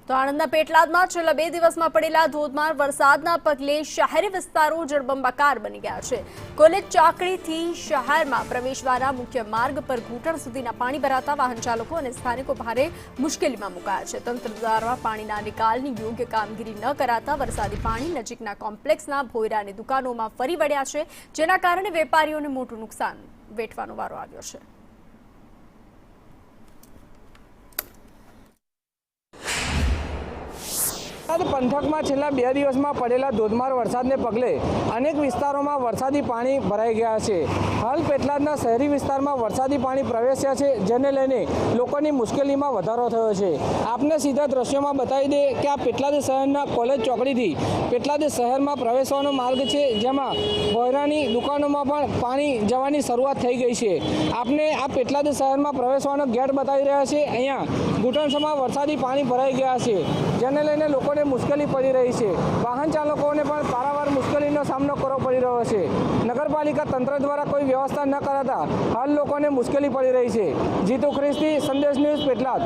તો આણંદના પેટલાદમાં છેલ્લા 2 દિવસમાં પડેલા ધોધમાર વરસાદના પગલે શહેરી વિસ્તારો જળબંબાકાર બની ગયા છે। કોલેજ ચોકડીથી શહેરમાં પ્રવેશવાના મુખ્ય માર્ગ પર ઘૂંટણ સુધીના પાણી ભરાતા વાહન ચાલકો અને સ્થાનિકો ભારે મુશ્કેલીમાં મુકાયા છે। તંત્ર દ્વારા પાણીના નિકાલની યોગ્ય કામગીરી ન કરાતા વરસાદી પાણી નજીકના કોમ્પ્લેક્સના ભોયરાની દુકાનોમાં ફરી વળ્યા છે, જેના કારણે વેપારીઓને મોટું નુકસાન વેઠવાનો વારો આવ્યો છે। પંથકમાં છેલ્લા 2 દિવસમાં પડેલા ધોધમાર વરસાદને પગલે અનેક વિસ્તારોમાં વરસાદી પાણી ભરાઈ ગયા છે। હાલ પેટલાદના શહેરી વિસ્તારમાં વરસાદી પાણી પ્રવેશ્યા છે, જેને લઈને લોકોની મુશ્કેલીમાં વધારો થયો છે। આપને સીધા દ્રશ્યોમાં બતાવી દે કે આ પેટલાદ શહેરના કોલેજ ચોકડીથી પેટલાદ શહેરમાં પ્રવેશવાનો માર્ગ છે, જેમાં ભોયરાની દુકાનોમાં પણ પાણી જવાની શરૂઆત થઈ ગઈ છે। આપને આ પેટલાદ શહેરમાં પ્રવેશવાનો ગેટ બતાવી રહ્યા છે। અહીંયા ઘૂંટણસમાં વરસાદી પાણી ભરાઈ ગયા છે, જેને લઈને લોકોને મુશ્કેલી પડી રહી છે। વાહન ચાલકોને પણ પારાવાર મુશ્કેલીનો સામનો કરવો પડી રહ્યો છે। નગરપાલિકા તંત્ર દ્વારા કોઈ વ્યવસ્થા ન કરાતા હાલ લોકોને મુશ્કેલી પડી રહી છે। જીતુ ખ્રિસ્તી, સંદેશ ન્યૂઝ, પેટલાદ।